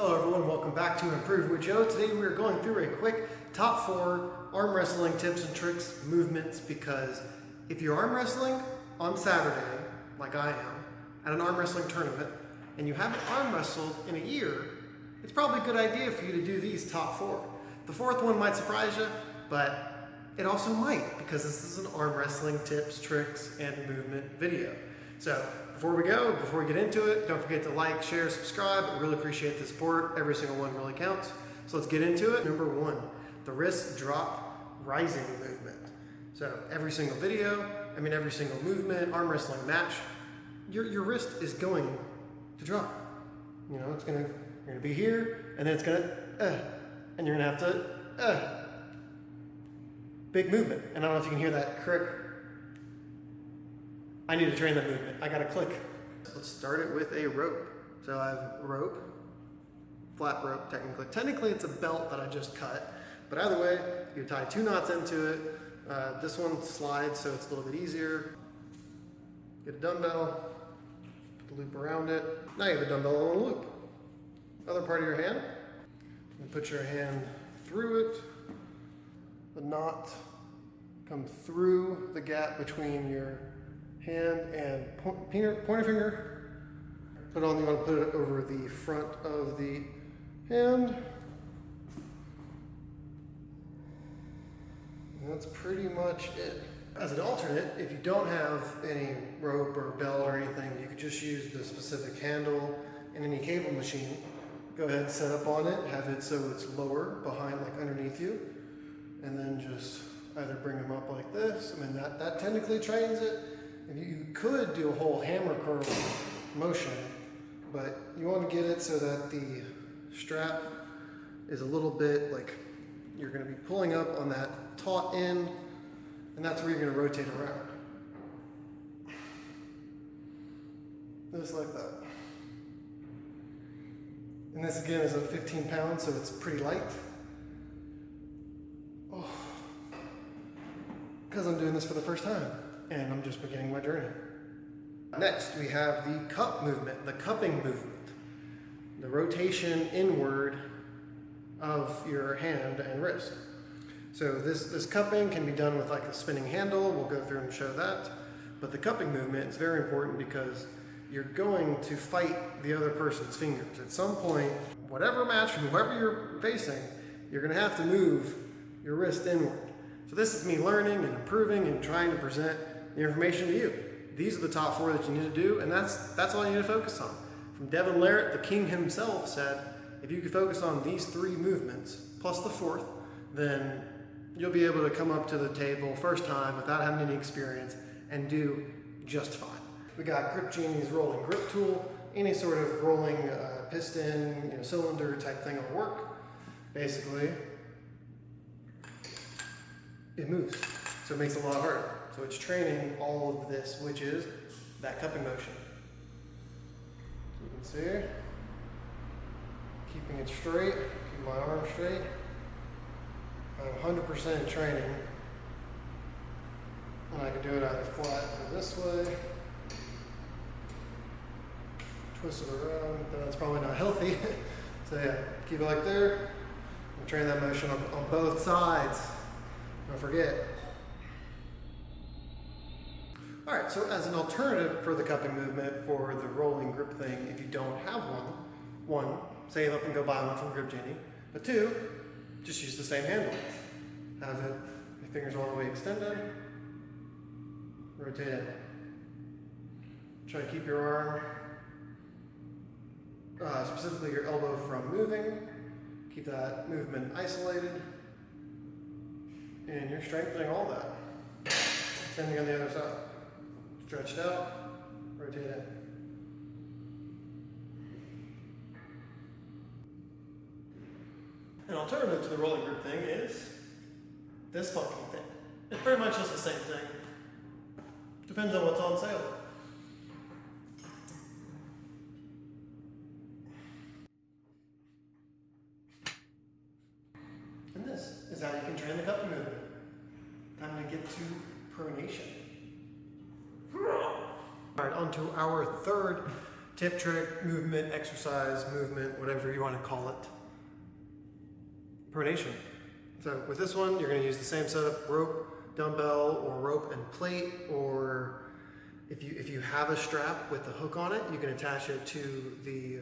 Hello everyone, welcome back to Improve with Joe. Today we are going through a quick top 4 arm wrestling tips and tricks movements, because if you're arm wrestling on Saturday, like I am, at an arm wrestling tournament, and you haven't arm wrestled in a year, it's probably a good idea for you to do these top 4. The fourth one might surprise you, but it also might, because this is an arm wrestling tips, tricks, and movement video. So before we get into it, don't forget to like, share, subscribe. I really appreciate the support. Every single one really counts. So let's get into it. Number 1, the wrist drop rising movement. So every single movement, arm wrestling match, your wrist is going to drop. You know, you're gonna be here, and then it's gonna, and you're gonna have to, big movement. And I don't know if you can hear that crick. I need to train that movement. I gotta click. Let's start it with a rope. So I have a rope, flat rope technically. Technically it's a belt that I just cut, but either way, you tie 2 knots into it. This one slides so it's a little bit easier. Get a dumbbell, put the loop around it. Now you have a dumbbell on a loop. Other part of your hand, you put your hand through it. The knot comes through the gap between your hand and pointer finger. You want to put it over the front of the hand. And that's pretty much it. As an alternate, if you don't have any rope or belt or anything, you could just use the specific handle in any cable machine. Go ahead and set up on it, have it so it's lower behind, like underneath you, and then just either bring them up like this. I mean, that technically trains it. You could do a whole hammer curl motion, but you want to get it so that the strap is a little bit like you're going to be pulling up on that taut end, and that's where you're going to rotate around. Just like that. And this again is a 15 pounds, so it's pretty light. Oh, because I'm doing this for the first time. And I'm just beginning my journey. Next, we have the cup movement, the cupping movement. The rotation inward of your hand and wrist. So this cupping can be done with like a spinning handle. We'll go through and show that. But the cupping movement is very important because you're going to fight the other person's fingers. At some point, whatever match, whoever you're facing, you're gonna have to move your wrist inward. So this is me learning and improving and trying to present the information to you. These are the top 4 that you need to do, and that's all you need to focus on. From Devon Larratt, the king himself, said, if you could focus on these 3 movements, plus the 4th, then you'll be able to come up to the table first time without having any experience and do just fine. We got Grip Genie's rolling grip tool. Any sort of rolling piston, cylinder type thing will work. Basically, it moves, so it makes it a lot harder. So it's training all of this, which is that cupping motion. So you can see, keeping it straight, keep my arm straight. I'm 100% training, and I can do it either flat or this way. Twist it around, but that's probably not healthy. So yeah, keep it like there, and train that motion on both sides. Don't forget. All right, so as an alternative for the cupping movement for the rolling grip thing, if you don't have one, save up and go buy one from Grip Genie. But 2, just use the same handle. Have it, your fingers all the way extended, rotate in. Try to keep your arm, specifically your elbow, from moving. Keep that movement isolated. And you're strengthening all that. Same thing on the other side. Stretch it out, rotate in. An alternative to the rolling grip thing is this fucking thing. It's pretty much just the same thing. Depends on what's on sale. And this is how you can train the cupping movement. Time to get to pronation. All right, on to our third tip trick, movement, exercise, movement, whatever you want to call it. Pronation. So with this one, you're going to use the same setup: rope, dumbbell, or rope and plate, or if you have a strap with a hook on it, you can attach it to the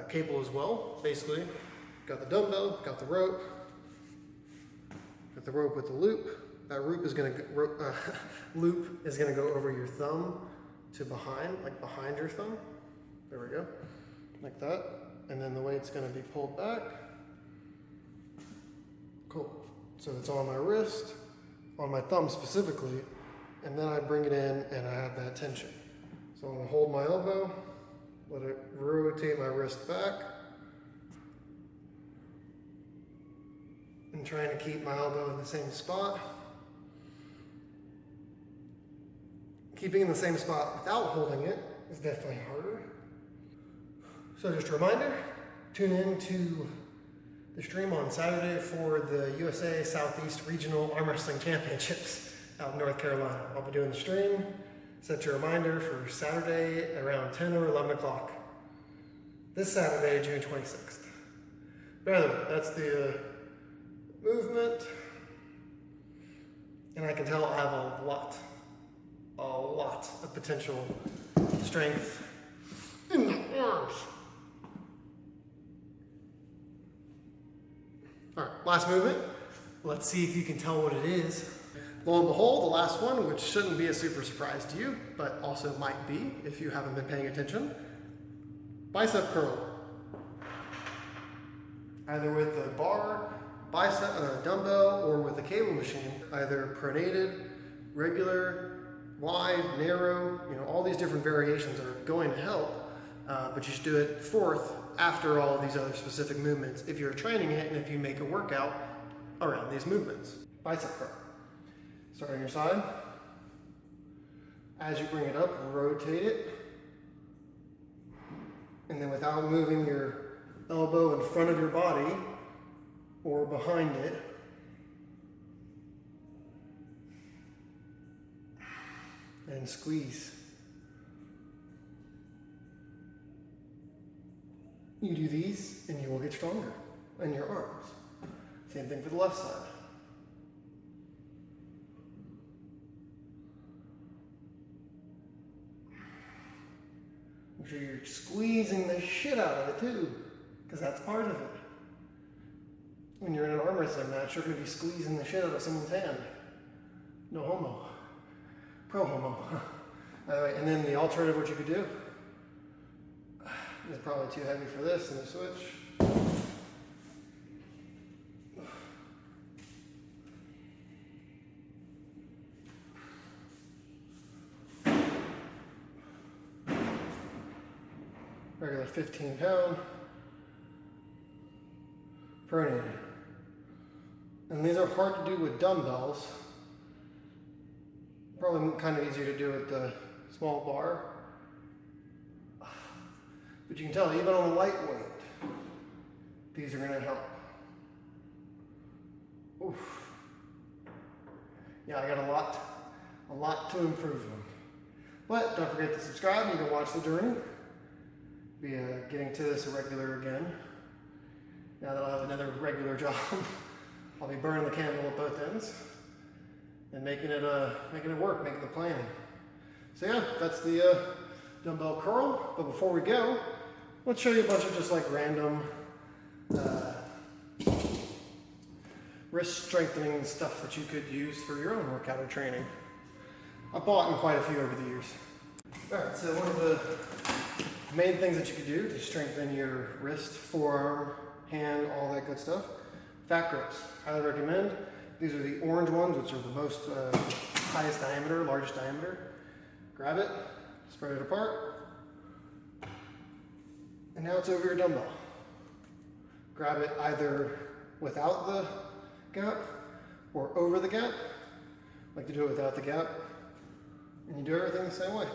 cable as well. Basically, got the dumbbell, got the rope with the loop. That loop is going to go over your thumb to behind, like behind your thumb. There we go, like that. And then the weight's going to be pulled back. Cool. So it's on my wrist, on my thumb specifically, and then I bring it in and I have that tension. So I'm going to hold my elbow, let it rotate my wrist back, and trying to keep my elbow in the same spot. Keeping in the same spot without holding it is definitely harder. So just a reminder, tune in to the stream on Saturday for the USA Southeast Regional Arm Wrestling Championships out in North Carolina. I'll be doing the stream. Set your reminder for Saturday around 10 or 11 o'clock. This Saturday, June 26th. But anyway, that's the movement. And I can tell I have a lot of potential strength in the arms. All right, last movement. Let's see if you can tell what it is. Lo and behold, the last one, which shouldn't be a super surprise to you, but also might be if you haven't been paying attention. Bicep curl. Either with the bar, dumbbell, or with a cable machine. Either pronated, regular, wide, narrow, all these different variations are going to help, but you should do it fourth after all of these other specific movements if you're training it and if you make a workout around these movements. Bicep curl. Start on your side. As you bring it up, rotate it. And then without moving your elbow in front of your body or behind it, and squeeze. You do these and you will get stronger in your arms. Same thing for the left side. Make sure you're squeezing the shit out of it too, because that's part of it. When you're in an arm wrestling match, you're going to be squeezing the shit out of someone's hand. No homo. Pro homo. And then the alternative, what you could do, is probably too heavy for this in the switch. Regular 15-pound pronated. And these are hard to do with dumbbells. Probably kind of easier to do with the small bar. But you can tell, even on lightweight, these are going to help. Oof. Yeah, I got a lot to improve on. But don't forget to subscribe. You can watch the journey. Be getting to this regular again. Now that I'll have another regular job, I'll be burning the candle at both ends and making it work, making the plan. So yeah, that's the dumbbell curl. But before we go, let's show you a bunch of just like random wrist strengthening stuff that you could use for your own workout or training. I've bought in quite a few over the years. All right, so one of the main things that you could do to strengthen your wrist, forearm, hand, all that good stuff. Fat grips, highly recommend. These are the orange ones, which are the most highest diameter, largest diameter. Grab it, spread it apart, and now it's over your dumbbell. Grab it either without the gap or over the gap. I like to do it without the gap, and you do everything the same way.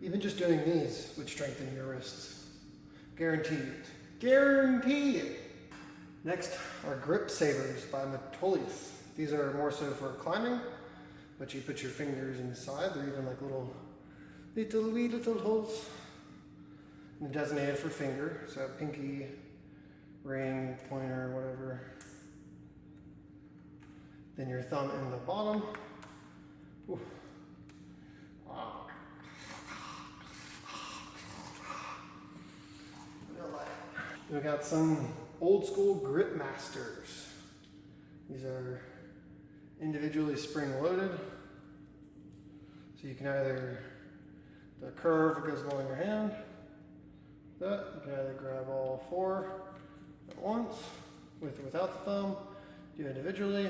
Even just doing these would strengthen your wrists. Guaranteed it. Guaranteed it. Next are grip savers by Metolius. These are more so for climbing, but you put your fingers inside. They're even like little holes. designated for finger, so pinky, ring, pointer, whatever. Then your thumb in the bottom. Ooh. We got some old school grip masters. These are individually spring loaded. So you can either, the curve goes along your hand. That, you can either grab all 4 at once, with or without the thumb, do individually,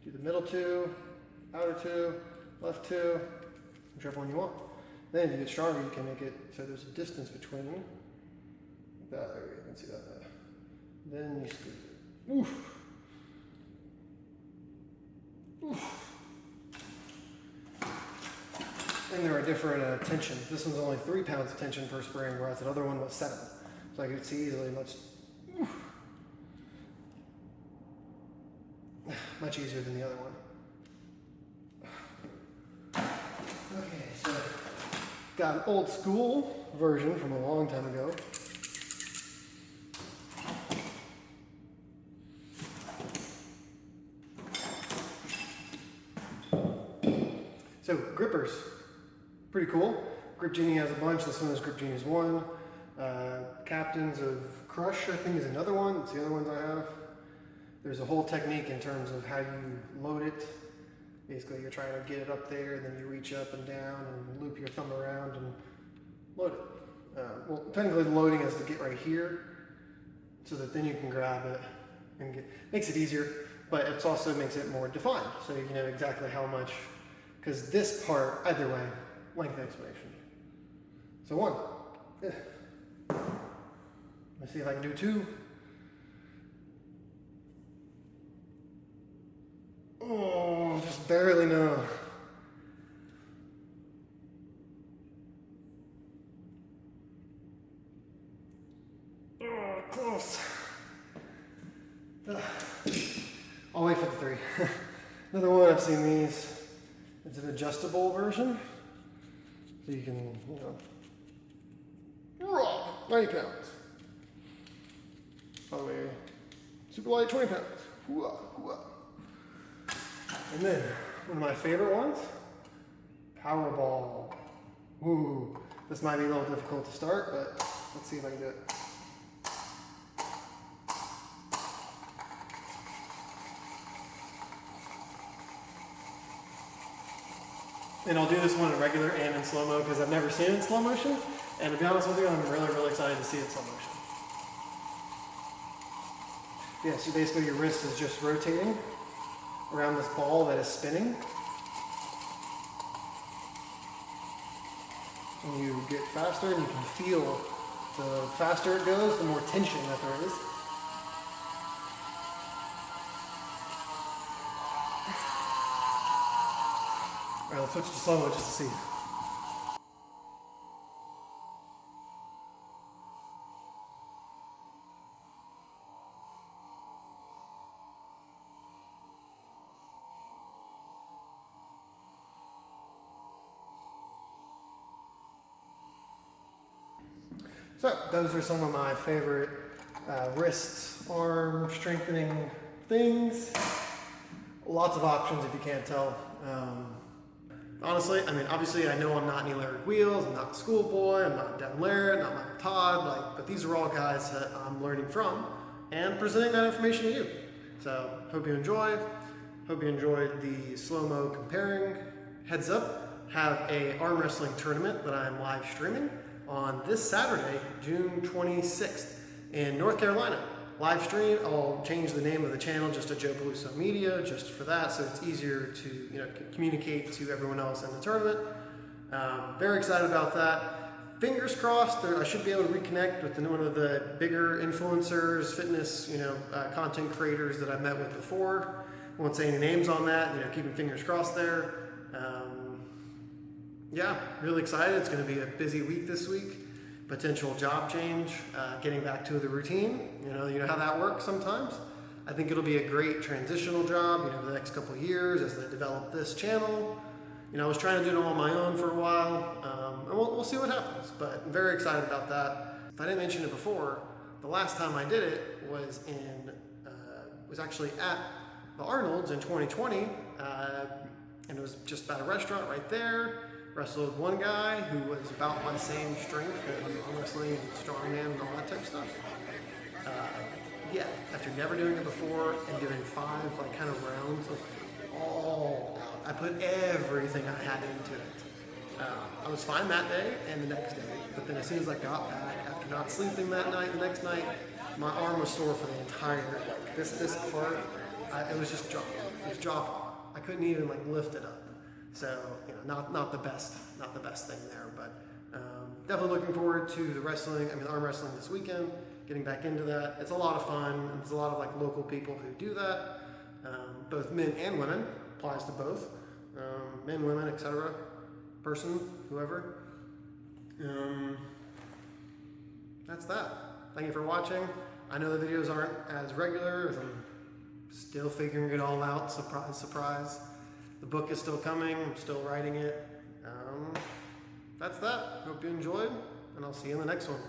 do the middle 2, outer 2, left 2, whichever one you want. Then if you get stronger, you can make it so there's a distance between them. That, there you can see that. Then you squeeze it. Oof. Oof. And there are different tensions. This one's only 3 pounds of tension per spring, whereas the other one was 7. So I could see easily much easier than the other one. Okay, so got an old school version from a long time ago. So grippers, pretty cool. Grip Genie has a bunch. This one is Grip Genie's 1. Captains of Crush, I think, is another one. It's the other ones I have. There's a whole technique in terms of how you load it. Basically, you're trying to get it up there, and then you reach up and down and loop your thumb around and load it. Well, technically, the loading is to get right here, so that then you can grab it and get. Makes it easier, but it also makes it more defined, so you know exactly how much. Because this part, either way, length explanation. So 1. Let's see if I can do 2. Oh, just barely no. Oh, close. I'll wait for the 3. Another one, I've seen these. It's an adjustable version. So you can, 90 pounds. By the way, super light, 20 pounds. Hoo-ah, hoo-ah. And then, one of my favorite ones, Powerball. Ooh, this might be a little difficult to start, but let's see if I can do it. And I'll do this one in regular and in slow-mo because I've never seen it in slow motion. And to be honest with you, I'm really, really excited to see it in slow motion. Yeah, so basically your wrist is just rotating around this ball that is spinning. And you get faster and you can feel the faster it goes, the more tension that there is. Alright, let's switch to slow-mo just to see. So, those are some of my favorite wrist, arm strengthening things. Lots of options if you can't tell. Honestly, I mean, obviously I know I'm not any Larratt Wheels, I'm not Schoolboy, I'm not Devon Larratt, not Michael Todd, but these are all guys that I'm learning from and presenting that information to you. So, hope you enjoyed. Hope you enjoyed the slow-mo comparing. Heads up, have a arm wrestling tournament that I'm live streaming on this Saturday, June 26th in North Carolina. Live stream, I'll change the name of the channel just to Joe Peluso Media, just for that, so it's easier to communicate to everyone else in the tournament. Very excited about that. Fingers crossed, I should be able to reconnect with one of the bigger influencers, fitness, content creators that I've met with before. I won't say any names on that, keeping fingers crossed there. Yeah, really excited. It's going to be a busy week this week. Potential job change, getting back to the routine. You know how that works sometimes. I think it'll be a great transitional job, the next couple of years as they develop this channel. I was trying to do it on my own for a while, and we'll see what happens, but I'm very excited about that. If I didn't mention it before, the last time I did it was actually at the Arnold's in 2020, and it was just at a restaurant right there. Wrestled one guy who was about my same strength and arm wrestling and strongman and all that type of stuff. Yeah, after never doing it before and doing 5 like kind of rounds of all out, I put everything I had into it. I was fine that day and the next day, but then as soon as I got back, after not sleeping that night, the next night, my arm was sore for the entire, like this part, it was just dropping. It was dropping. I couldn't even like lift it up. So, not the best thing there, but definitely looking forward to the arm wrestling this weekend, getting back into that. It's a lot of fun, and there's a lot of like local people who do that, both men and women, applies to both, men, women, etc., person, whoever. That's that. Thank you for watching. I know the videos aren't as regular, as I'm still figuring it all out, surprise, surprise. The book is still coming, I'm still writing it. That's that. Hope you enjoyed, and I'll see you in the next one.